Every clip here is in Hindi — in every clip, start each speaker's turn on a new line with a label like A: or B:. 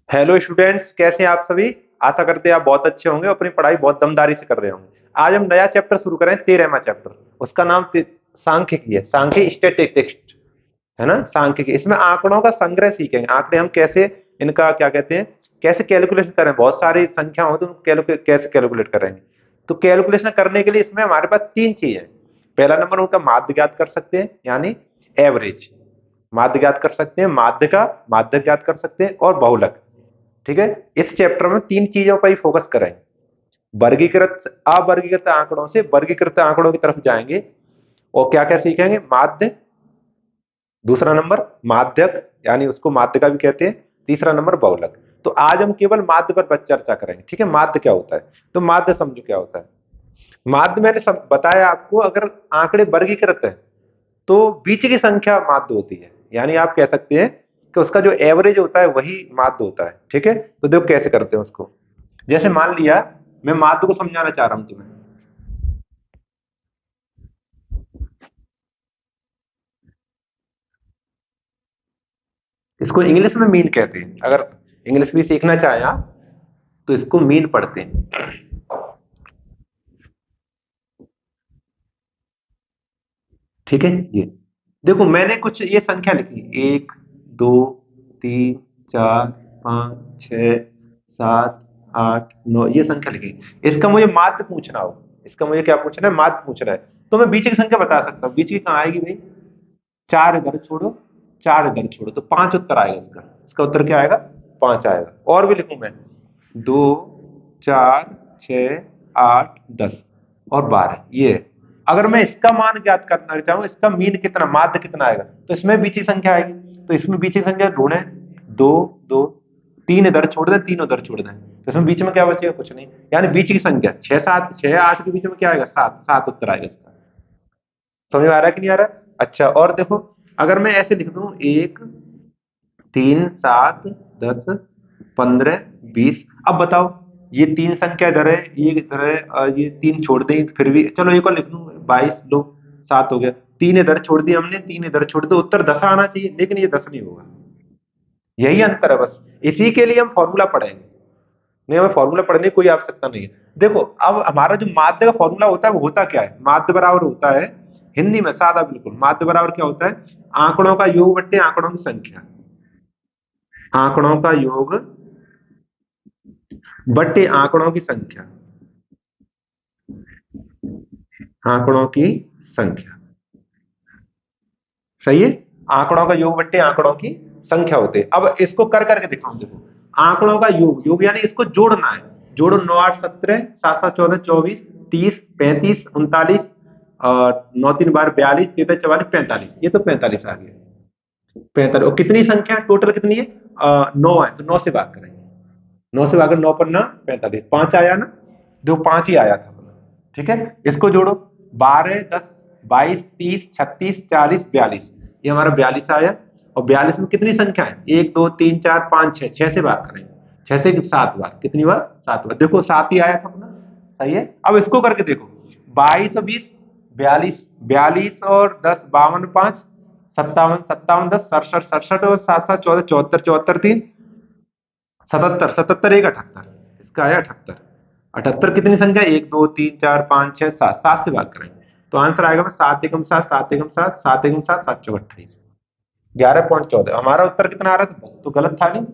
A: हेलो स्टूडेंट्स, कैसे हैं आप सभी। आशा करते हैं आप बहुत अच्छे होंगे और अपनी पढ़ाई बहुत दमदारी से कर रहे होंगे। आज हम नया चैप्टर शुरू करें, 13वां चैप्टर। उसका नाम सांख्यिकी है, सांख्यिकी स्टैटिस्टिक्स, है ना। सांख्यिकी, इसमें आंकड़ों का संग्रह सीखेंगे। आंकड़े हम कैसे, इनका क्या कहते हैं, कैसे कैलकुलेशन करें। बहुत सारी संख्या हो तो कैसे कैलकुलेट करेंगे। तो कैलकुलेशन करने के लिए इसमें हमारे पास तीन चीज है। पहला नंबर, उनका माध्य ज्ञात कर सकते हैं, यानी एवरेज माध्य ज्ञात कर सकते हैं, माध्य का माध्य ज्ञात कर सकते हैं, और बहुलक। ठीक है। इस चैप्टर में तीन चीजों पर ही फोकस करेंगे। वर्गीकृत अवर्गीकृत आंकड़ों से वर्गीकृत आंकड़ों की तरफ जाएंगे। और क्या क्या सीखेंगे, माध्य, दूसरा नंबर माध्यक, यानी उसको माध्य का भी कहते हैं, तीसरा नंबर बहुलक। तो आज हम केवल माध्य पर बस चर्चा करेंगे। ठीक है, माध्य क्या होता है। तो माध्य समझो क्या होता है। माध्य मैंने सब बताया आपको, अगर आंकड़े वर्गीकृत है तो बीच की संख्या माध्य होती है। यानी आप कह सकते हैं कि उसका जो एवरेज होता है वही माध्य होता है। ठीक है, तो देखो कैसे करते हैं उसको। जैसे मान लिया, मैं माध्य को समझाना चाह रहा हूं तुम्हें। इसको इंग्लिश में मीन कहते हैं। अगर इंग्लिश भी सीखना चाहें आप तो इसको मीन पढ़ते हैं। ठीक है, ये देखो मैंने कुछ ये संख्या लिखी, 1 2 3 4 5 6 7 8 9, ये संख्या लिखी। इसका मुझे माध्य पूछना हो, इसका मुझे क्या पूछना है, माध्य पूछना है। तो मैं बीच की संख्या बता सकता हूँ। बीच की कहाँ आएगी भाई, चार इधर छोड़ो, चार इधर छोड़ो, तो पांच उत्तर आएगा इसका। इसका उत्तर क्या आएगा, पांच आएगा। और भी लिखूं मैं, 2 4 6 8 10 और 12, ये है। अगर मैं इसका मान ज्ञात करना चाहूँ, इसका मीन कितना, माध्य कितना आएगा, तो इसमें बीच की संख्या आएगी। तो इसमें बीच की संख्या ढूंढे, दो दो, तीन इधर छोड़ दें, तीन उधर छोड़ दें, तो इसमें बीच में क्या बचेगा, कुछ नहीं। यानी बीच की संख्या छह सात, छह आठ के बीच में क्या आएगा, सात, सात उत्तर आएगा इसका। समझ में आ रहा है कि नहीं आ रहा है? अच्छा, और देखो, अगर मैं ऐसे लिख दूं, 1 3 7 10 15 20, अब बताओ, ये तीन संख्या इधर है, ये इधर है, और ये तीन छोड़ दें फिर भी चलो, एक और लिख दूं, 22 लो, सात हो गया। तीन इधर छोड़ दिया हमने, तीन इधर छोड़ दो, उत्तर 10 आना चाहिए, लेकिन ये 10 नहीं होगा। यही अंतर है बस। इसी के लिए हम फॉर्मूला पढ़ेंगे। नहीं, हमें फॉर्मूला पढ़ने की कोई आवश्यकता नहीं है। देखो, अब हमारा जो माध्य का फॉर्मूला होता है वो होता क्या है, माध्य बराबर होता है, हिंदी में सादा बिल्कुल, माध्य बराबर क्या होता है, आंकड़ों का योग बट्टे आंकड़ों की संख्या। आंकड़ों का योग बट्टे आंकड़ों की संख्या, आंकड़ों की संख्या। सही है। आंकड़ों का योग बट्टे आंकड़ों की संख्या होते हैं। अब इसको कर करके दिखाऊं, देखो, आंकड़ों का योग, योग यानी इसको जोड़ना है। जोड़ो, 9 8 17, 7 7 14 24, 30 35 39, और 9 3 12 42, 43 44 45, ये तो 45 आ गया। 45, और कितनी संख्या टोटल कितनी है, 9 है, तो 9 से भाग करेंगे। 9 से भाग, 9 × 9 = 45, पांच आया ना, जो पांच ही आया था। ठीक है, इसको जोड़ो, 12 10 22 30 36 40 42, ये हमारा 42 आया। और 42 में कितनी संख्या है, 1 2 3 4 5 6, 6 से भाग करेंगे। 6 से सात बार, कितनी बार, सात बार, देखो सात ही आया था अपना। सही है। अब इसको करके देखो, 22 और 20, 42, 42 और 10 52, 5 57, 57 10 67, 67 और 7 7 14, 74, 74 3 77, 77 1 78, इसका आया 78। 78 कितनी संख्या, 1 2 3 4 5 6 7, सात से भाग करेंगे। तो आंसर आएगा 7 एकम 7, 7 एकम 7, 7 एकम 7, 7 × 4 = 28, 11.14। हमारा उत्तर कितना आ रहा था, तो गलत था नहीं।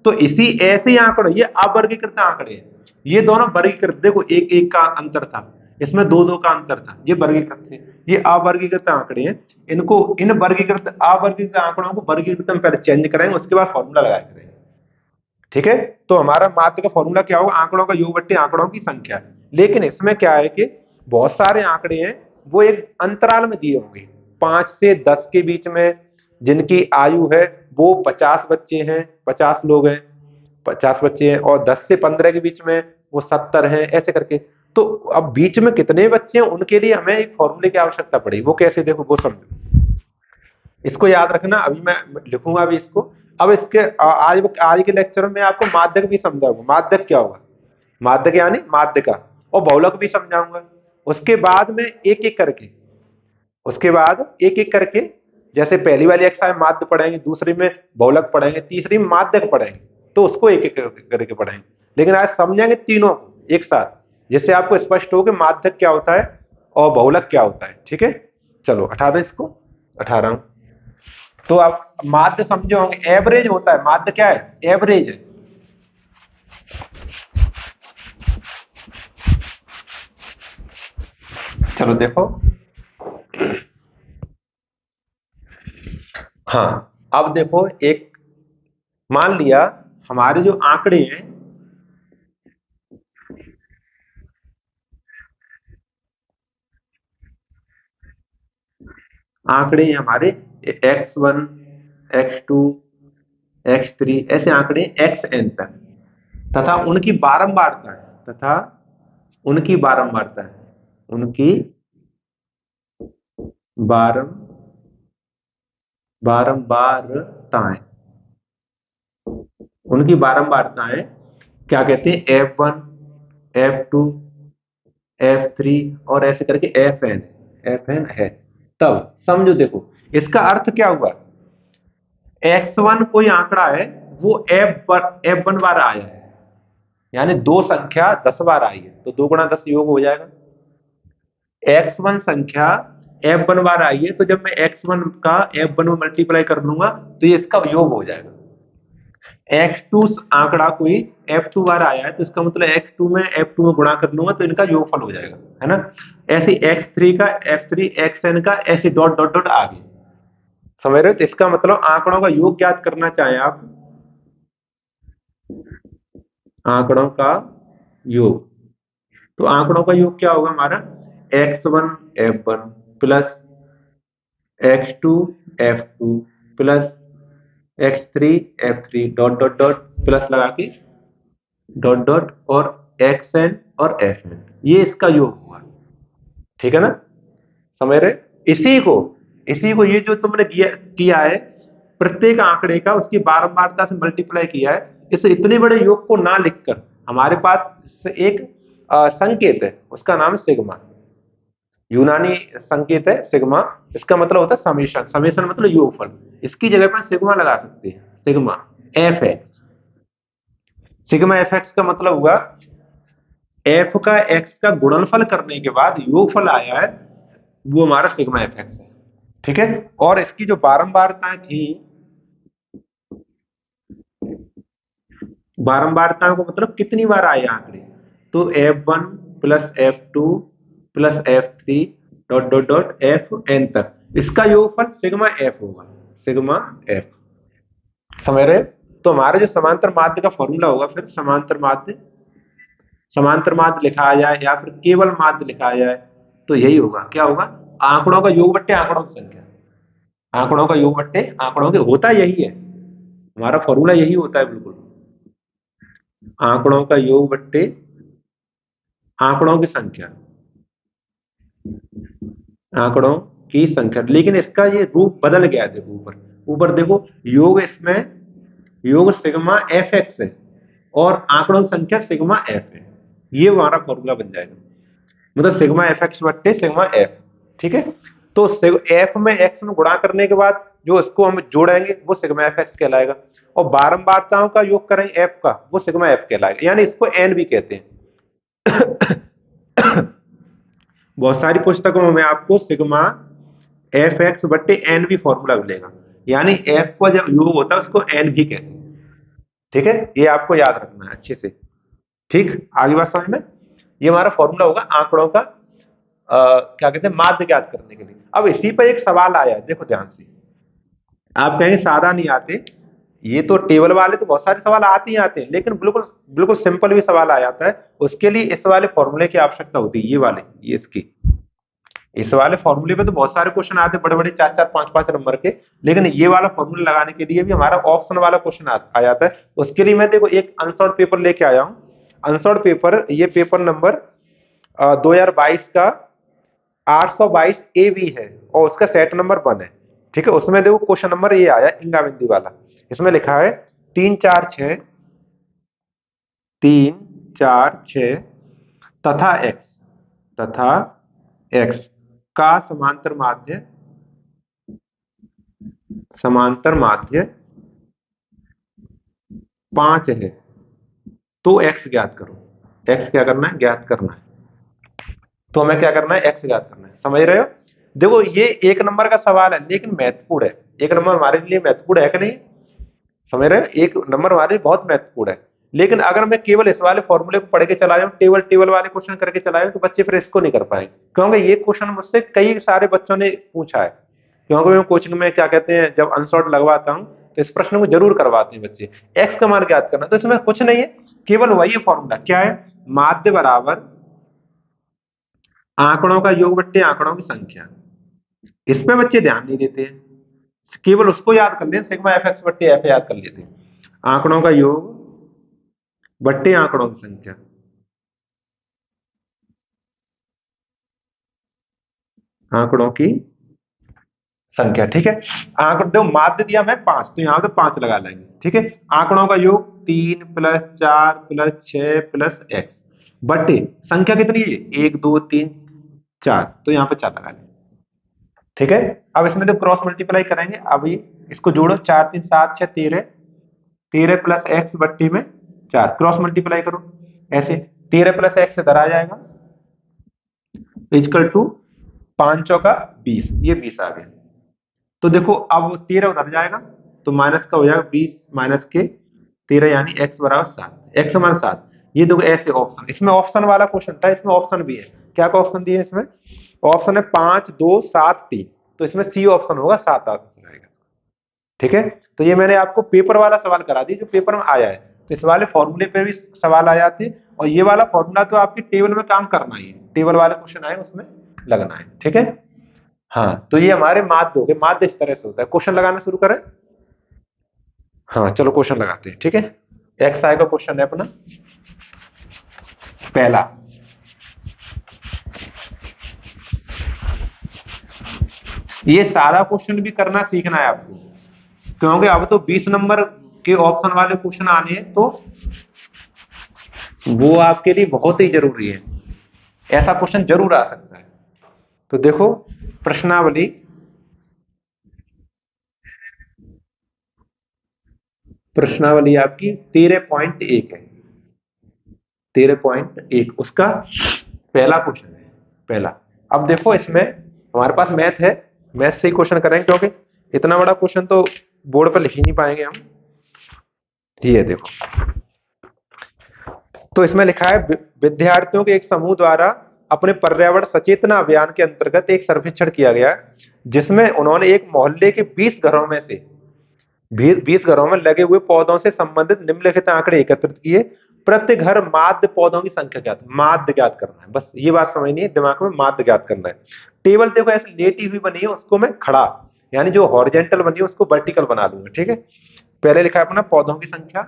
A: तो इसी ऐसे ही आंकड़े, ये अवर्गीकृत आंकड़े हैं। ये दोनों वर्गीकृत, देखो एक एक का अंतर था, इसमें दो दो का अंतर था, ये वर्गीकृत थे। ये अवर्गीकृत आंकड़े हैं। इनको, इन वर्गीकृत अवर्गीकृत आंकड़ों को वर्गीकृत में पहले चेंज करेंगे, उसके बाद फॉर्मूला लगाया करेंगे। ठीक है। तो हमारा माध्य का फॉर्मूला क्या होगा, आंकड़ों का योग बट्टे आंकड़ों की संख्या। लेकिन इसमें क्या है कि बहुत सारे आंकड़े हैं, वो एक अंतराल में दिए होंगे, 5 से 10 के बीच में। जिनकी आयु है वो 50 बच्चे हैं, 50 लोग हैं, 50 बच्चे हैं, और 10 से 15 के बीच में वो 70 हैं, ऐसे करके। तो अब बीच में कितने बच्चे हैं, उनके लिए हमें एक फॉर्मूले की आवश्यकता पड़ेगी। वो कैसे, देखो वो समझो। इसको याद रखना, अभी मैं लिखूंगा अभी इसको। अब इसके आज आज के लेक्चर में आपको माध्यक भी समझाऊंगा, माध्यक क्या होगा, माध्यक यानी माध्य का, और बहुलक भी समझाऊंगा। उसके बाद में एक एक करके, उसके बाद एक एक करके, जैसे पहली वाली एक्सरसाइज में माध्य पढ़ेंगे, दूसरी में बहुलक पढ़ेंगे, तीसरी में माध्यक पढ़ेंगे। तो उसको एक एक करके पढ़ेंगे, लेकिन आज समझेंगे तीनों को एक साथ, जिससे आपको स्पष्ट हो कि माध्यक क्या होता है और बहुलक क्या होता है। ठीक है, चलो 18 इसको 18। तो आप माध्य समझे होंगे, एवरेज होता है माध्य, क्या है, एवरेज है। चलो देखो, हाँ अब देखो, एक मान लिया हमारे जो आंकड़े हैं, आंकड़े हैं हमारे x1 x2 x3 ऐसे आंकड़े xn तक, तथा उनकी बारंबारता है, तथा उनकी बारंबारता है, उनकी बारम बारंबारताएं, उनकी बारंबारताएं क्या कहते हैं, F1 F2 F3 और ऐसे करके FN है। तब समझो देखो, इसका अर्थ क्या हुआ, x1 कोई आंकड़ा है, वो F1 बार आया है, यानी दो संख्या 10 बार आई है, तो 2 गुणा 10 योग हो जाएगा। x1 संख्या F1 बार आई है, तो जब मैं x1 का F1 में मल्टीप्लाई कर लूंगा तो ये इसका योग हो जाएगा। x2 आंकड़ा कोई F2 बार आया है, तो इसका मतलब x2 में F2 में गुणा कर लूंगा तो इनका योगफल हो जाएगा, है ना। ऐसे x3 का F3 xn का ऐसे डॉट डॉट डॉट आगे, समझ रहे हो। तो इसका मतलब आंकड़ों का योग ज्ञात करना चाहें आप, आंकड़ों का योग, तो आंकड़ों का योग क्या होगा हमारा, x1 F1 plus x2 F2 plus x3 F3 dot dot dot plus लगा के डॉट डॉट और xn और fn, ये इसका योग हुआ। ठीक है ना, समझ रहे। इसी को ये जो तुमने किया है, प्रत्येक आंकड़े का उसकी बारंबारता से मल्टीप्लाई किया है, इस इतने बड़े योग को ना लिखकर हमारे पास एक संकेत है, उसका नाम है सिग्मा। यूनानी संकेत है सिग्मा, इसका मतलब होता है समेशन, समेशन मतलब योगफल, इसकी जगह पर सिग्मा लगा सकते हैं, sigma F x. Sigma F x का मतलब हुआ एफ का एक्स का गुणनफल करने के बाद योगफल आया है, वो हमारा सिग्मा एफ एक्स है। ठीक है, और इसकी जो बारंबारताएं थी, बारंबारताओं को मतलब कितनी बार आए आंकड़े, तो F1 plus F2 plus F3 dot dot dot Fn तक, इसका योगफल सिग्मा F होगा, सिग्मा F। समझ रहे। तो हमारे जो समांतर माध्य का फॉर्मूला होगा, फिर समांतर माध्य लिखा जाए या फिर केवल माध्य लिखा जाए, तो यही होगा, क्या होगा, आंकड़ों का योग बट्टे आंकड़ों की संख्या, आंकड़ों का योग बट्टे आंकड़ों के, होता यही है, हमारा फॉर्मूला यही होता है बिल्कुल, आंकड़ों का योग बट्टे आंकड़ों की संख्या, आंकड़ों की संख्या। लेकिन इसका ये रूप बदल गया है, देखो ऊपर, ऊपर देखो, योग इसमें योग सिग्मा एफ एक्स है और आंकड़ों की संख्या सिग्मा एफ है, ये हमारा फॉर्मूला बन जाएगा, मतलब सिग्मा एफ एक्स बट्टे सिग्मा एफ। ठीक है, तो एफ में एक्स में गुणा करने के बाद जो इसको हम जोड़ेंगे वो सिग्मा एफ एक्स कहलाएगा, और बारंबारताओं का योग करेंगे एफ का, वो सिग्मा एफ कहलाएगा, यानी इसको एन भी कहते हैं। बहुत सारी पुस्तकों में आपको सिग्मा एफ एक्स बट्टे एन भी फॉर्मूला मिलेगा, यानी एफ का जब योग होता है उसको एन भी कहते हैं। ठीक है, ये आपको याद रखना है अच्छे से। ठीक, आगे बात समझ में। ये हमारा फॉर्मूला होगा आंकड़ों का क्या कहते हैं, माध्य ज्ञात करने के लिए। अब इसी पर एक सवाल आया है, देखो ध्यान से, आप कहेंगे सादा नहीं आते, ये तो टेबल वाले तो बहुत सारे सवाल आते ही आते हैं, लेकिन बिल्कुल बिल्कुल सिंपल भी सवाल आ जाता है, उसके लिए इस वाले फॉर्मूले की आवश्यकता होती है, ये वाले, ये इसकी, इस वाले फॉर्मूले पे तो बहुत सारे क्वेश्चन आते हैं, बड़े बड़े 4 4 5 5 नंबर के, लेकिन ये वाला फॉर्मूला लगाने के लिए भी हमारा ऑप्शन वाला क्वेश्चन आ जाता है। उसके लिए मैं देखो एक अनसॉर्ट पेपर लेके आया हूँ, अनसॉर्ट पेपर, ये पेपर नंबर 2022 का 822 ए बी है, और उसका सेट नंबर 1 है। ठीक है, उसमें देखो क्वेश्चन नंबर ये आया इंगा बिंदी वाला, इसमें लिखा है 3 4 6 तथा तथा एक्स का समांतर माध्य 5 है तो x ज्ञात करो। x क्या करना है? ज्ञात करना है। तो हमें क्या करना है? x ज्ञात करना है। समझ रहे हो? देखो ये 1 नंबर का सवाल है लेकिन महत्वपूर्ण है। 1 नंबर हमारे लिए महत्वपूर्ण है कि नहीं? समझ रहे हो? 1 नंबर हमारे लिए बहुत महत्वपूर्ण है। लेकिन अगर मैं केवल इस वाले फॉर्मूले को पढ़ के चला जाऊं, टेबल टेबल वाले क्वेश्चन करके चला जाऊं, तो बच्चे फिर इसको नहीं कर पाएंगे। क्योंकि ये क्वेश्चन मुझसे कई सारे बच्चों ने पूछा है। क्योंकि मैं कोचिंग में क्या कहते हैं, जब अनसॉर्ट लगवाता हूं तो इस प्रश्न को जरूर करवाते हैं बच्चे। एक्स का मान ज्ञात करना, तो इसमें कुछ नहीं है, केवल वही फॉर्मूला क्या है? माध्य बराबर आंकड़ों का योग बट्टे आंकड़ों की संख्या। इस पे बच्चे ध्यान नहीं देते हैं, केवल उसको याद कर लेते, सिग्मा एफ एक्स बट्टे एफ याद कर लेते हैं। आंकड़ों का योग बट्टे आंकड़ों की संख्या। आंकड़ों की संख्या, ठीक है। आंकड़ों देखो, माध्य दिया मैं 5, तो यहाँ पे 5 लगा लेंगे, ठीक है। आंकड़ों का योग 3 प्लस 4 प्लस 6 प्लस एक्स बट्टे संख्या कितनी है? 1 2 3 4, तो यहाँ पे 4 लगा लेंगे, ठीक है। अब इसमें तो क्रॉस मल्टीप्लाई करेंगे। अब ये इसको जोड़ो, 4 3 7 6 13, 13 प्लस एक्स बट्टी में 4, क्रॉस मल्टीप्लाई करो ऐसे। 13 प्लस एक्स इधर आ जाएगा, इजकल टू 5 चौका 20, ये 20 आ गया। तो देखो अब 13 उधर जाएगा तो माइनस का हो जाएगा 20 माइनस के 13, यानी x बराबर 7, x मान 7। ये देखो ऐसे ऑप्शन, इसमें ऑप्शन वाला क्वेश्चन था, इसमें ऑप्शन भी है। क्या क्या ऑप्शन दिए इसमें? ऑप्शन है 5 2 7 3, तो इसमें सी ऑप्शन होगा, 7 ऑप्शन आएगा, ठीक है। तो ये मैंने आपको पेपर वाला सवाल करा दिया जो पेपर में आया है। तो इस वाले फॉर्मूले पे भी सवाल आ जाते हैं, और ये वाला फॉर्मूला तो आपकी टेबल में काम करना ही है, टेबल वाले क्वेश्चन आए उसमें लगना है, ठीक है। हाँ, तो ये हमारे माध्य हो गए। माध्य इस तरह से होता है। क्वेश्चन लगाना शुरू करें। हाँ चलो क्वेश्चन लगाते हैं, ठीक है। एक्स आई का क्वेश्चन है अपना पहला। ये सारा क्वेश्चन भी करना सीखना है आपको, क्योंकि अब तो 20 नंबर के ऑप्शन वाले क्वेश्चन आने हैं, तो वो आपके लिए बहुत ही जरूरी है। ऐसा क्वेश्चन जरूर आ सकता है। तो देखो प्रश्नावली, प्रश्नावली आपकी 13.1 है, 13.1 उसका पहला क्वेश्चन है, पहला। अब देखो इसमें हमारे पास मैथ है, मैथ से ही क्वेश्चन करेंगे, क्योंकि इतना बड़ा क्वेश्चन तो बोर्ड पर लिख ही नहीं पाएंगे हम। ये देखो, तो इसमें लिखा है विद्यार्थियों के एक समूह द्वारा अपने पर्यावरण सचेतना अभियान के अंतर्गत एक सर्वेक्षण किया गया, जिसमें उन्होंने एक मोहल्ले के 20 घरों में से 20 घरों में लगे हुए पौधों से संबंधित निम्नलिखित आंकड़े एकत्रित किए। प्रति घर माध्य पौधों की संख्या ज्ञात, माध्य ज्ञात करना है, बस ये बात समझनी है दिमाग में, माध्य ज्ञात करना है। टेबल देखो ऐसे लेटी हुई बनी है, उसको मैं खड़ा, यानी जो हॉरिजेंटल बनी है उसको वर्टिकल बना दूंगा, ठीक है। पहले लिखा है अपना पौधों की संख्या,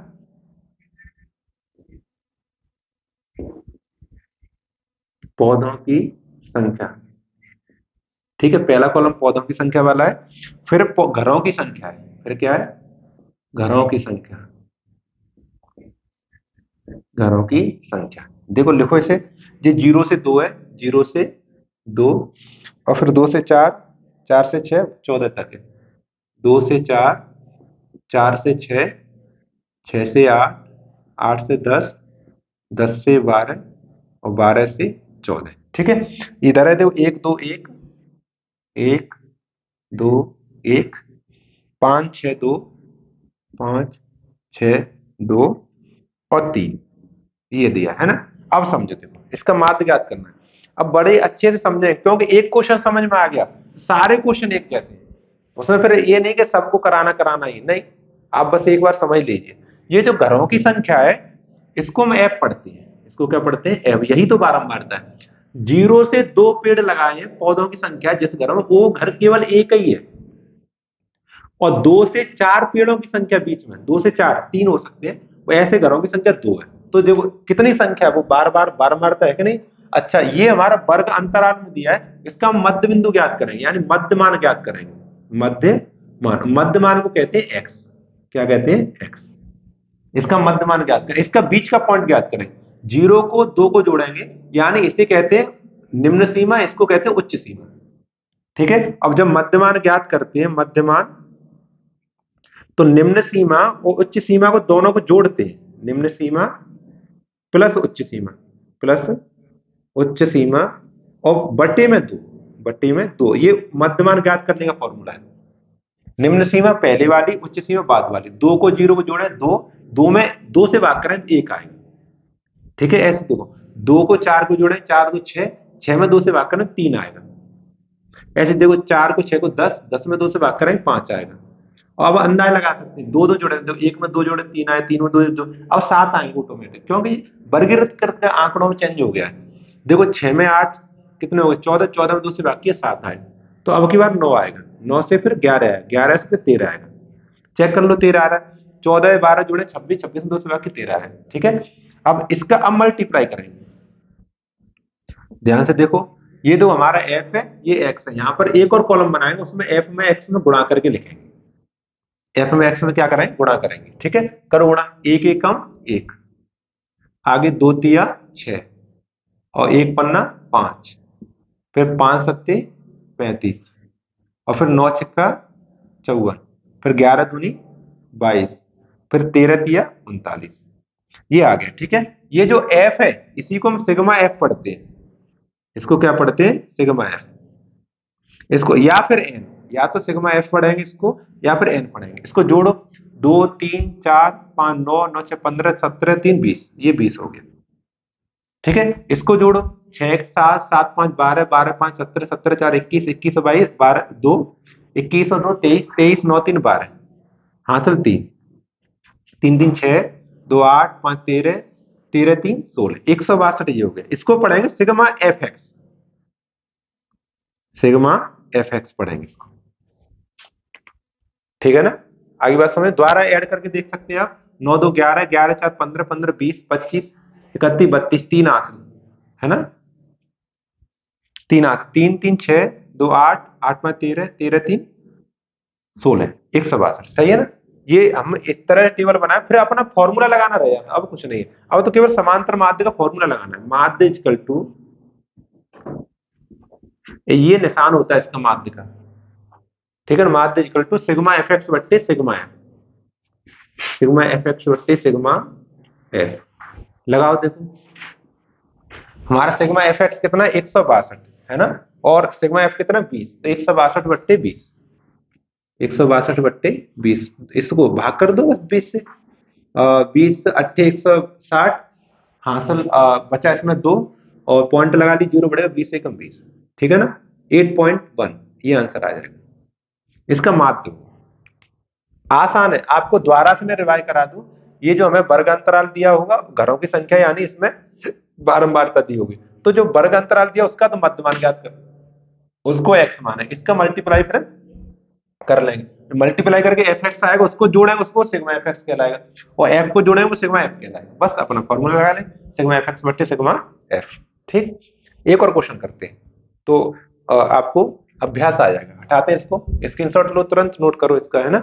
A: पौधों की संख्या, ठीक है। पहला कॉलम पौधों की संख्या वाला है। फिर घरों की संख्या है, फिर क्या है? घरों की संख्या, घरों की संख्या। देखो लिखो इसे, ये 0 से 2 है, 0 से 2, और फिर 2 से 4, 4 से 6 14 तक है। 2 से 4, 4 से 6, 6 से 8, 8 से 10, 10 से 12, और 12 से 14, ठीक है। इधर है देखो 1 2 1, 1 2 1, 5 6 2, 5 6 2 और 3, ये दिया है ना। अब समझो, देखो इसका माध्य ज्ञात करना है। अब बड़े अच्छे से समझें, क्योंकि एक क्वेश्चन समझ में आ गया, सारे क्वेश्चन एक जैसे हैं। उसमें फिर ये नहीं कि सबको कराना कराना ही नहीं, आप बस एक बार समझ लीजिए। ये जो घरों की संख्या है, इसको हम एफ पढ़ते हैं, इसको क्या पढ़ते हैं? एफ। यही तो बारंबारता है। 0 से 2 पेड़ लगाए हैं, पौधों की संख्या जिस घर में, वो घर केवल एक ही है। और 2 से 4 पेड़ों की संख्या बीच में, 2 से 4 3 हो सकते हैं, वो ऐसे घरों की संख्या 2 है। तो देखो कितनी संख्या है, वो बार बार बारंबारता है कि नहीं। अच्छा, ये हमारा वर्ग अंतराल में दिया है, इसका हम मध्य बिंदु ज्ञात करेंगे, यानी मध्य मान ज्ञात करेंगे। मध्य मान, मध्य मान को कहते हैं एक्स। क्या कहते हैं? एक्स। इसका मध्य मान ज्ञात करें, इसका बीच का पॉइंट ज्ञात करें। 0 को 2 को जोड़ेंगे, यानी इसे कहते हैं निम्न सीमा, इसको कहते हैं उच्च सीमा, ठीक है। अब जब मध्यमान ज्ञात करते हैं, मध्यमान, तो निम्न सीमा और उच्च सीमा को दोनों को जोड़ते हैं, निम्न सीमा प्लस उच्च सीमा प्लस उच्च सीमा और बटे में दो, बटे में दो, ये मध्यमान ज्ञात करने का फॉर्मूला है। निम्न सीमा पहले वाली, उच्च सीमा बाद वाली, दो को जीरो को जोड़े दो, दो में दो से भाग करें एक आएगा। ठीक है, ऐसे देखो, दो को चार को जोड़े, चार को छह, छह में दो से भाग करें तीन आएगा। ऐसे देखो, चार को छह को दस, दस में दो से भाग करें पांच आएगा। और अब अंदाजा लगा सकते हैं, दो दो जोड़े तो एक में दो जोड़े तीन आए, तीन में दो, अब सात आएंगे ऑटोमेटिक, क्योंकि वर्गीकृत करके आंकड़ों में चेंज हो गया है। देखो छह में आठ कितने हो गए, चौदह, चौदह में दो से बाकी है सात आए, तो अब की बार नौ आएगा, नौ से फिर ग्यारह आएगा, ग्यारह से फिर तेरह आएगा। चेक कर लो, तेरह आ रहा है, चौदह बारह जोड़े छब्बीस, छब्बीस में दो से बाकी तेरह है। ठीक है, अब इसका अब मल्टीप्लाई करेंगे, ध्यान से देखो, ये दो हमारा एफ है, ये एक्स है, यहाँ पर एक और कॉलम बनाएंगे, उसमें एफ में एक्स में गुणा करके लिखेंगे, एफ में एक्स में क्या करेंगे, गुणा करेंगे। ठीक है, करो गुणा, एक एक कम एक, आगे दो तिया छह, और एक पन्ना पांच, फिर पांच सत्ते 35, और फिर नौ छिक्का 54, फिर ग्यारह दूनी 22, फिर तेरह तिया 39, ये आ गया। ठीक है, ये जो एफ है इसी को हम सिग्मा एफ पढ़ते हैं, इसको क्या पढ़ते हैं, सिग्मा एफ। इसको या फिर एन, या तो सिग्मा एफ पढ़ेंगे इसको, या फिर एन पढ़ेंगे। इसको जोड़ो, दो तीन चार पांच, नौ नौ छह 15, 17 3 20, ये 20 हो गया। ठीक है, इसको जोड़ो, छह एक सात, सात पांच 12, 12 पांच 17, 17 चार 21, 21 22, 12 दो 21 और दो 23, 23 9 3 12, हासिल तीन, तीन तीन छह, दो आठ, पांच 13, 13 3 16, 162 ये हो गया। इसको पढ़ेंगे sigma F x, sigma F x पढ़ेंगे इसको। ठीक है ना, आगे बात समझ, द्वारा ऐड करके देख सकते हैं आप, नौ दो ग्यारह, ग्यारह चार 15, 15 20 25 31 32, तीन हासिल है ना, तीन हासिल, तीन तीन छह, दो आठ, आठ में 13, 13 3 16, 162, सही है ना। ये हम इस तरह टेबल बनाए, फिर अपना फॉर्मूला लगाना रह जाता, अब कुछ नहीं है, अब तो केवल समांतर माध्य का फॉर्मूला लगाना है। माध्य इक्वल टू, ये निशान होता है इसका माध्य का, ठीक है ना, माध्य equal to sigma F X बट्टे sigma F, sigma F X बट्टे सिग्मा एफ। लगाओ देखो, हमारा सिग्मा एफ एक्स कितना 162 है ना, और सिग्मा एफ कितना 20, तो 162 बट्टे 20, 162 बट्टे 20, इसको भाग कर दो बस 20 से, 20 अट्ठे 160, हासिल बचा इसमें दो, और पॉइंट लगा ली, जीरो बढ़ेगा 20 से कम 20, ठीक है ना, 8.1 ये आंसर आ जाएगा इसका माध्य। आसान है, आपको द्वारा से मैं रिवाइज करा दूं, ये जो हमें वर्ग अंतराल दिया होगा, घरों की संख्या यानी इसमें बारंबारता दी होगी, तो जो वर्ग अंतराल दिया उसका तो मध्यमान ज्ञात कर, उसको एक्स माने, इसका मल्टीप्लाई फिर कर लेंगे, मल्टीप्लाई करके एफ एक्स आएगा, उसको जोड़ेंगे, उसको सिग्मा एफ एक्स कहलाएगा, और एफ को जोड़ेंगे वो सिग्मा एफ कहलाएगा। बस अपना फॉर्मूला लगा लें, सिग्मा एफ एक्स बट्टे सिग्मा एफ। ठीक, एक और क्वेश्चन करते हैं, तो आपको अभ्यास आ जाएगा। हटाते हैं इसको, स्क्रीनशॉट लो, तुरंत नोट करो इसका, है ना।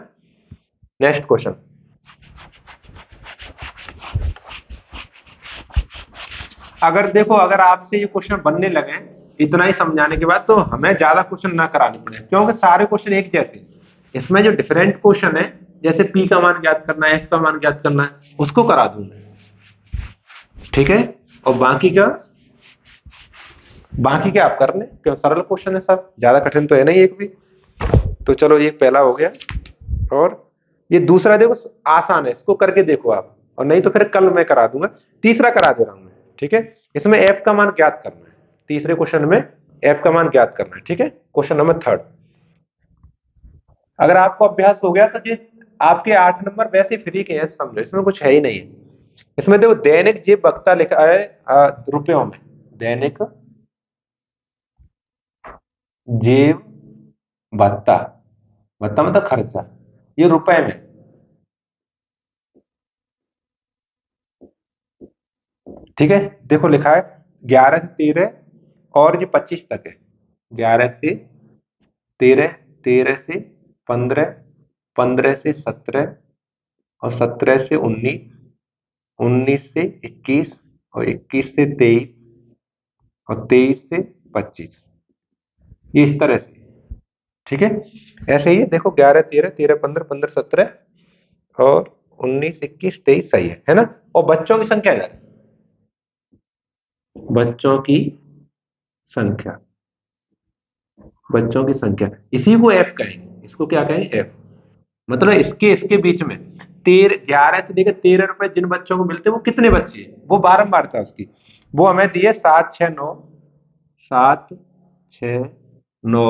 A: नेक्स्ट क्वेश्चन, अगर देखो, अगर आपसे ये क्वेश्चन बनने लगे इतना ही समझाने के बाद, तो हमें ज्यादा क्वेश्चन ना कराने पड़े, क्योंकि सारे क्वेश्चन एक जैसे, इसमें जो डिफरेंट क्वेश्चन है, जैसे पी का मान ज्ञात करना है, एक्स का मान ज्ञात करना है, उसको करा दूंगा, ठीक है, और बाकी क्या आप कर लें, क्यों सरल क्वेश्चन है सब, ज्यादा कठिन तो है नहीं एक भी। तो चलो, एक पहला हो गया, और ये दूसरा देखो आसान है, इसको करके देखो आप, और नहीं तो फिर कल मैं करा दूंगा। तीसरा करा दे रहा हूं मैं, ठीक है, इसमें एफ का मान ज्ञात करना है, तीसरे क्वेश्चन में एफ का मान ज्ञात करना है, ठीक है, क्वेश्चन नंबर थर्ड। अगर आपको अभ्यास हो गया तो ये आपके 8 नंबर वैसे फ्री के हैं, समझो इसमें कुछ है ही नहीं है। इसमें देखो, दैनिक जेब भत्ता लिखा है रुपयों में, दैनिक जेब भत्ता, भत्ता मतलब खर्चा, ये रुपए में, ठीक है। देखो लिखा है 11 से 13 और ये 25 तक है, 11 से 13, 13 से 15, 15 से 17, और 17 से 19, 19 से 21, और 21 से 23, और 23 से 25, ये इस तरह से, ठीक है। ऐसे ही देखो 11 13 13 15 15 17, और 19, 21, 23 सही है ना। और बच्चों की संख्या इधर, बच्चों की संख्या, बच्चों की संख्या, इसी को एफ कहेंगे, इसको क्या कहेंगे, एफ। मतलब इसके इसके बीच में 11 से लेकर 13 रुपए जिन बच्चों को मिलते हैं वो कितने बच्चे हैं, वो बारंबारता उसकी, वो हमें दिए 7, 6, 9, 7, 6, 9,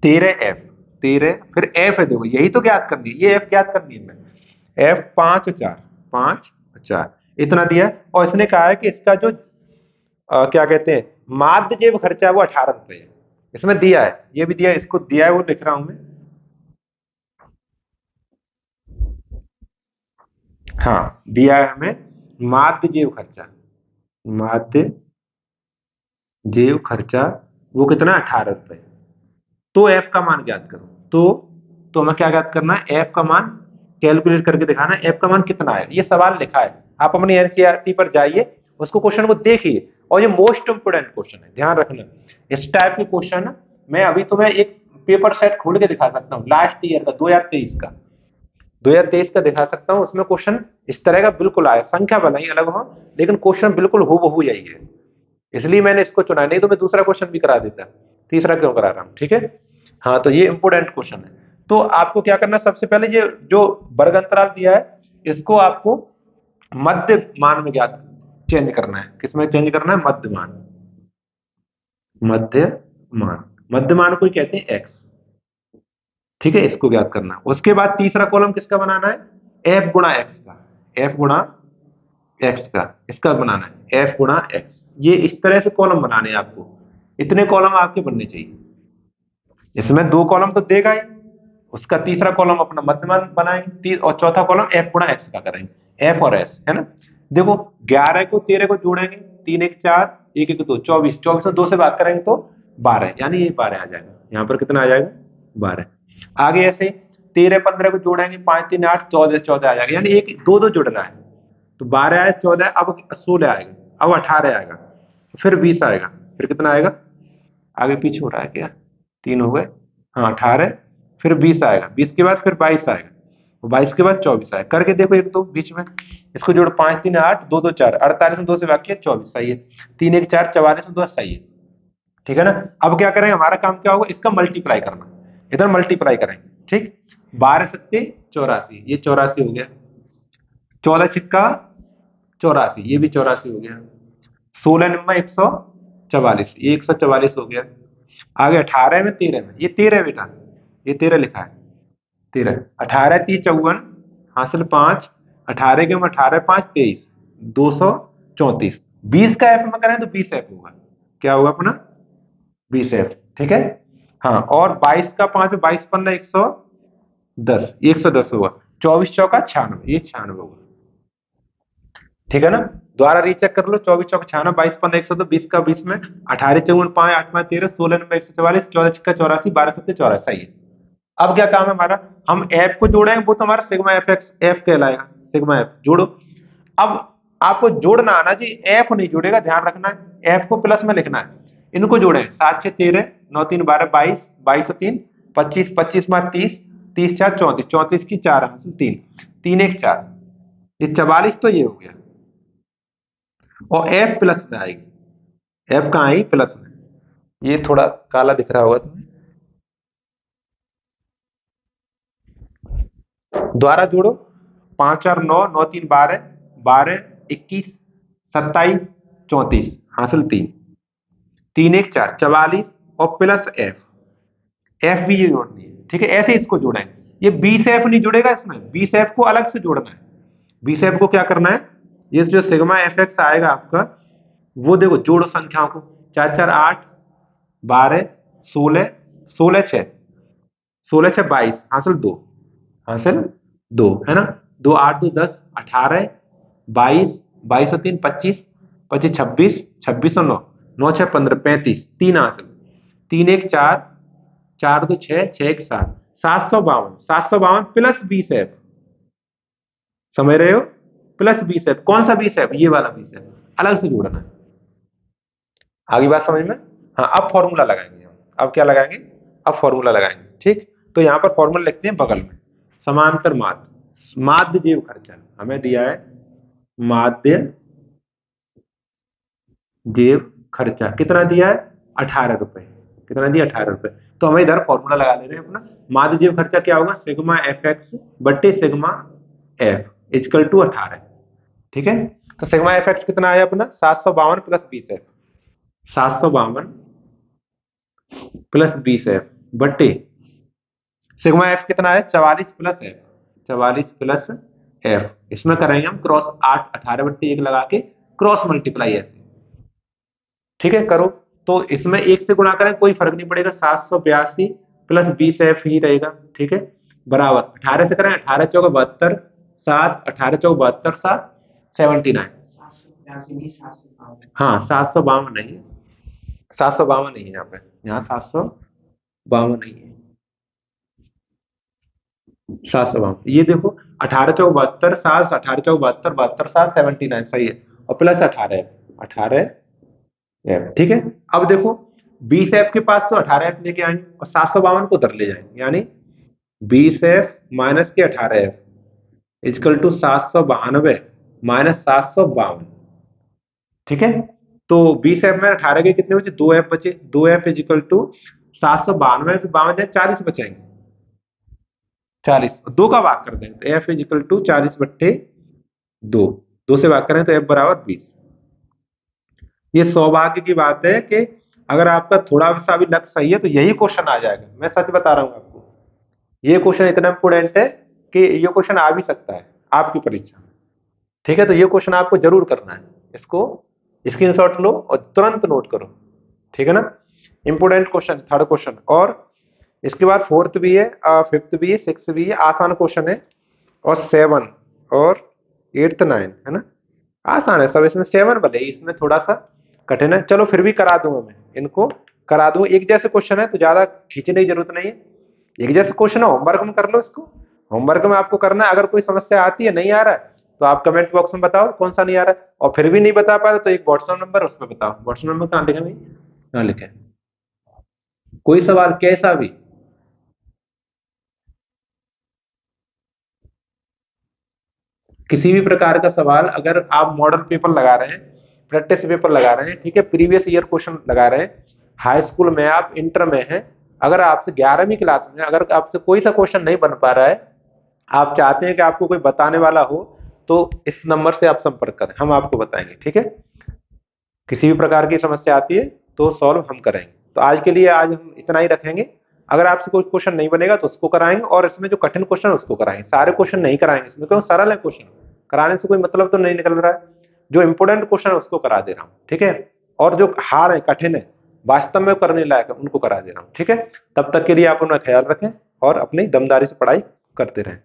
A: 13 एफ, 13 फिर एफ है, देखो यही तो ज्ञात करनी है, ये एफ ज्ञात करनी है हमें। एफ 5 और 4, 5 और 4 इतना दिया है। और इसने कहा है कि इसका जो क्या कहते हैं माध्य जेब खर्चा है वो 18 रुपए है, इसमें दिया है, ये भी दिया है, इसको दिया है वो लिख रहा हूं मैं। हाँ दिया है हमें माध्य जेब खर्चा, माध्य जेब खर्चा वो कितना, 18 रुपए। तो एफ का मान ज्ञात करो, तो हमें क्या ज्ञात करना है, एफ का मान कैलकुलेट करके दिखाना है, एफ का मान कितना है, ये सवाल लिखा है, आप अपनी एनसीईआरटी पर जाइए, उसको क्वेश्चन को देखिए, और ये मोस्ट इंपोर्टेंट क्वेश्चन है, ध्यान रखना। इस टाइप के क्वेश्चन मैं अभी तुम्हें एक पेपर सेट खोल के दिखा सकता हूँ लास्ट ईयर का, 2023 का, 2023 का दिखा सकता हूँ, उसमें क्वेश्चन इस तरह का बिल्कुल आया, संख्या भले ही अलग हो लेकिन क्वेश्चन बिल्कुल हूबहू यही है, इसलिए मैंने इसको चुना, नहीं तो मैं दूसरा क्वेश्चन भी करा देता, तीसरा क्यों करा रहा हूँ, ठीक है। हाँ तो ये इंपोर्टेंट क्वेश्चन है। तो आपको क्या करना है, सबसे पहले ये जो वर्ग अंतराल दिया है इसको आपको मध्य मान में ज्ञात चेंज करना है, किसमें चेंज करना है, मध्य मान, मध्य मान, मध्य मान को ही कहते हैं एक्स, ठीक है, इसको ज्ञात करना है। उसके बाद तीसरा कॉलम किसका बनाना है, एफ गुणा एक्स का, एफ गुणा एक्स का, इसका बनाना है एफ गुणा एक्स, ये इस तरह से कॉलम बनाने हैं आपको, इतने कॉलम आपके बनने चाहिए, इसमें 2 कॉलम तो देगा ही, उसका तीसरा कॉलम अपना मध्यमान बनाएंगे, और चौथा कॉलम एफ गुणा एक्स का करेंगे, एफ और एस है ना। देखो 11 को 13 को जोड़ेंगे, 3 1 4, 1 1 2, 24, 24 में 2 से भाग करेंगे तो 12, यानी ये 12 आ जाएगा, यहाँ पर कितना आ जाएगा, 12। आगे ऐसे 13 15 को जोड़ेंगे, 5 3 8, 14 14 आ जाएगा, यानी एक दो दो जुड़ रहा है, तो 12 आया, 14, अब 16 आएगा, अब 18 आएगा, फिर 20 आएगा, फिर कितना आएगा, आगे पीछे हो रहा है क्या, 3 हो गए, हाँ 18, फिर 20 आएगा, 20 के बाद फिर 22 आएगा, 22 के बाद 24 आएगा, करके देखो एक दो बीच में, इसको जोड़ो, 5 3 8, 2 2 4, 48 में 2 से बाकी है 24, सही है, 3 1 4, 44 में 2 सही है, ठीक है ना। अब क्या करें, हमारा काम क्या होगा, इसका मल्टीप्लाई करना, इधर मल्टीप्लाई करेंगे, ठीक, 12 सत्ते 84, ये 84 हो गया, 14 छिक्का 84, ये भी 84 हो गया, 16 नंबर 144, ये 144 हो गया, आगे 18 में 13 में, ये 13 बेटा, ये 13 लिखा है, 13, 18 3 54, हासिल 5, 18 के में 18 5 23, 234, 20 का एफ में करें तो 20 एफ होगा, क्या होगा अपना, 20 एफ, ठीक है। हाँ और 22 का 5 में 22 15 110, 110 होगा, 24 चौका 96, ये 96 होगा, ठीक है ना। दोबारा रीचेक कर लो, 24 चौक 96, 22 15 102, 20 का 20 में, 18 54 5 8 5 13, 16 नंबर 144, 14 छिक्का 84, 12 सत्ते 84, सही है। अब क्या काम है हमारा, हम एफ को जोड़ेंगे, वो तो हमारा सिग्मा एफ एक्स एफ कहलाएगा, सिग्मा एफ जोड़ो। अब आपको जोड़ना आना जी, एफ नहीं जुड़ेगा, ध्यान रखना है, एफ को प्लस में लिखना है, इनको जोड़े 7 6 13, 9 3 12, 22, 22 3 25, 25 में 30, 30 4 34, 34 की 4 हासिल 3, 3 1 4, ये 44, तो ये हो गया, और एफ प्लस में आएगी, एफ कहाँ आई, प्लस में, ये थोड़ा काला दिख रहा होगा तुम्हें, दोबारा जोड़ो, 5 और 9, 9 3 12, 12 21 27 34, हासिल 3, 3 1 4 44, और प्लस एफ, एफ भी ये जोड़नी है, ठीक है, ऐसे इसको जोड़ेंगे, ये 20 एफ नहीं जुड़ेगा इसमें, 20 एफ को अलग से जोड़ना है, 20 एफ को क्या करना है, ये जो सिग्मा एफ एक्स आएगा आपका, वो देखो जोड़ो संख्याओं को, 4 4 8, 12 16, 16 6, 16 6 22, हासिल 2, हासिल 2 है ना, 2 8 2 10, 18, 22, 22 और 3 25, 25 26, 26 और 9, 9 6 15 35, 3 हासिल, 3 1 4, 4 2 6, 6 1 7, 752, 752 प्लस 20 एफ, समझ रहे हो, प्लस 20 एफ, कौन सा 20 एफ, ये वाला 20 एफ, अलग से जोड़ना है, आगे बात समझ में। हाँ अब फॉर्मूला लगाएंगे हम, अब क्या लगाएंगे, अब फॉर्मूला लगाएंगे, ठीक। तो यहाँ पर फॉर्मूला लिखते हैं बगल में, समांतर माध्य, माध्य जेब खर्चा हमें दिया है, माध्य जेब खर्चा कितना दिया है, 18 रुपए। कितना दिया, 18 रुपए। तो हमें इधर फॉर्मूला लगा ले रहे हैं अपना, माध्य जेब खर्चा क्या होगा, सिग्मा एफ एक्स बट्टे सिग्मा एफ इजकल टू 18। ठीक है, तो सिग्मा एफ एक्स कितना आया अपना, 752 प्लस 20 एफ, 752 प्लस 20 एफ बट्टे सिग्मा एफ कितना है, 44 प्लस एफ, 44 प्लस एफ। इसमें करेंगे हम क्रॉस 8, 18/1 लगा के क्रॉस मल्टीप्लाई ऐसे। ठीक है, करो। तो इसमें 1 से गुणा करें कोई फर्क नहीं पड़ेगा, 782 प्लस 20 एफ ही रहेगा। ठीक है, बराबर 18 से करें, 18 चौका 72, 7 18 चौका 72, 7 79। हाँ 752 नहीं है, 752 नहीं है यहाँ पे, यहाँ 752 नहीं है, 752। ये देखो 18 चौक 72, 7 18 चौक 72, 72 7 79 सही है, और प्लस 18 एफ। ठीक है, अब देखो 20 एफ के पास तो 18 एफ लेके आएंगे और 752 को उधर ले जाएंगे, यानी 20 एफ माइनस के 18 एफ इजकल टू 792 माइनस 752। ठीक है, तो 20 एफ में 18 के कितने बचे, 2 एफ बचे, 2 एफ इजिकल टू 792 से 52 40 बचेंगे, 40 दो का भाग कर देंगे तो एफ इजिकल टू 40/2, 2 से भाग करें तो एफ बराबर 20। ये सौभाग्य की बात है कि अगर आपका थोड़ा सा भी लक सही है तो यही क्वेश्चन आ जाएगा, मैं सच बता रहा हूं आपको। ये क्वेश्चन इतना इंपोर्टेंट है कि ये क्वेश्चन आ भी सकता है आपकी परीक्षा में। ठीक है, तो ये क्वेश्चन आपको जरूर करना है, इसको स्क्रीनशॉट लो और तुरंत नोट करो। ठीक है ना, इंपोर्टेंट क्वेश्चन, थर्ड क्वेश्चन। और इसके बाद फोर्थ भी है, फिफ्थ भी है, सिक्स भी है, आसान क्वेश्चन है, और 7 और 8 9 है ना, आसान है सब। इसमें 7 भले ही इसमें थोड़ा सा कठिन है, चलो फिर भी करा दूंगा मैं, इनको करा दूंगा। एक जैसे क्वेश्चन है तो ज्यादा खींचने की जरूरत नहीं है, एक जैसे क्वेश्चन है, होमवर्क में कर लो इसको, होमवर्क में आपको करना है। अगर कोई समस्या आती है, नहीं आ रहा है, तो आप कमेंट बॉक्स में बताओ कौन सा नहीं आ रहा है, और फिर भी नहीं बता पा रहे तो एक व्हाट्सएप नंबर उस पर बताओ। व्हाट्सएप नंबर कहाँ लिखे भाई, कहाँ लिखे, कोई सवाल कैसा भी, किसी भी प्रकार का सवाल, अगर आप मॉडल पेपर लगा रहे हैं, प्रैक्टिस पेपर लगा रहे हैं, ठीक है, प्रीवियस ईयर क्वेश्चन लगा रहे हैं, हाई स्कूल में आप, इंटर में हैं, अगर आपसे 11वीं क्लास में अगर आपसे कोई सा क्वेश्चन नहीं बन पा रहा है, आप चाहते हैं कि आपको कोई बताने वाला हो, तो इस नंबर से आप संपर्क करें, हम आपको बताएंगे। ठीक है, किसी भी प्रकार की समस्या आती है तो सॉल्व हम करेंगे। तो आज के लिए आज हम इतना ही रखेंगे। अगर आपसे कोई क्वेश्चन नहीं बनेगा तो उसको कराएंगे, और इसमें जो कठिन क्वेश्चन है उसको कराएंगे, सारे क्वेश्चन नहीं कराएंगे इसमें, क्योंकि सरल है क्वेश्चन, कराने से कोई मतलब तो नहीं निकल रहा है। जो इंपोर्टेंट क्वेश्चन है उसको करा दे रहा हूँ, ठीक है, और जो हार्ड है, कठिन है, वास्तव में करने लायक है, उनको करा दे रहा हूँ। ठीक है, तब तक के लिए आप अपना ख्याल रखें और अपनी दमदारी से पढ़ाई करते रहें।